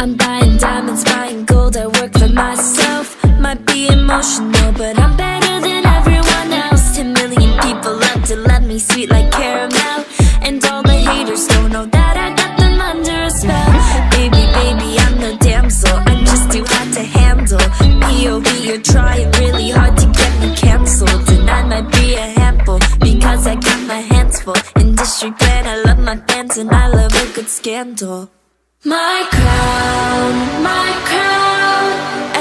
I'm buying diamonds, buying gold, I work for myself. Might be emotional, but I'm better than everyone else. 10 million people love to love me, sweet like caramel. And all the haters don't know that I got them under a spell. Baby, baby, I'm no damsel, I'm just too hot to handle. POV, you're trying really hard to get me cancelled. And I might be a handful, because I got my hands full. Industry plan, I love my fans, and I love a good scandal. My crown,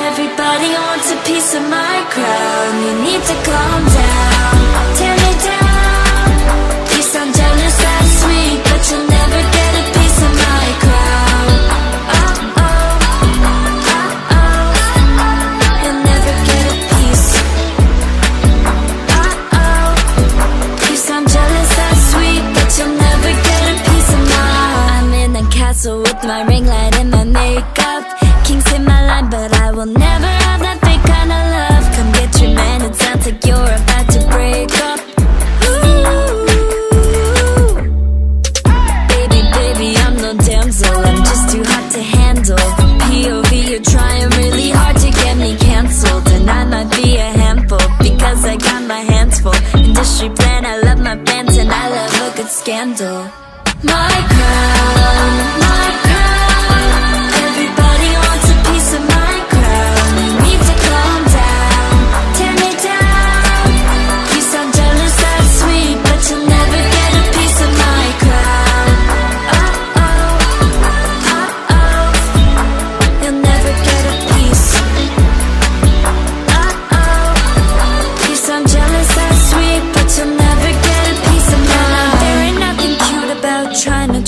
everybody wants a piece of my crown. You need to calm down, tear me down. You sound jealous, that's sweet, but you'll never get a piece of my crown. Oh, oh, oh, oh, you'll never get a piece. Oh, oh, you sound jealous, that's sweet, but you'll never get a piece of mine. I'm in a castle with my ring light and my makeup. Kings in my line, but I will never have that fake kind of love. Come get your man, it sounds like you're about to break up. Ooh. Baby, baby, I'm no damsel, I'm just too hot to handle. POV, you're trying really hard to get me cancelled. And I might be a handful, because I got my hands full. Industry plan, I love my fans, and I love a good scandal. My crown, everybody wants a piece of my crown. You need to calm down, tear me down. You sound jealous, that's sweet, but you'll never get a piece of my crown. Oh, oh, oh, oh, you'll never get a piece. Oh, oh, you sound jealous, that's sweet, but you'll never get a piece of mine. There ain't nothing cute about trying to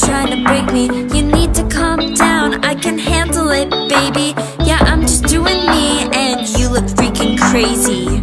break me. You need to calm down, I can handle it, baby. Yeah, I'm just doing me, and you look freaking crazy.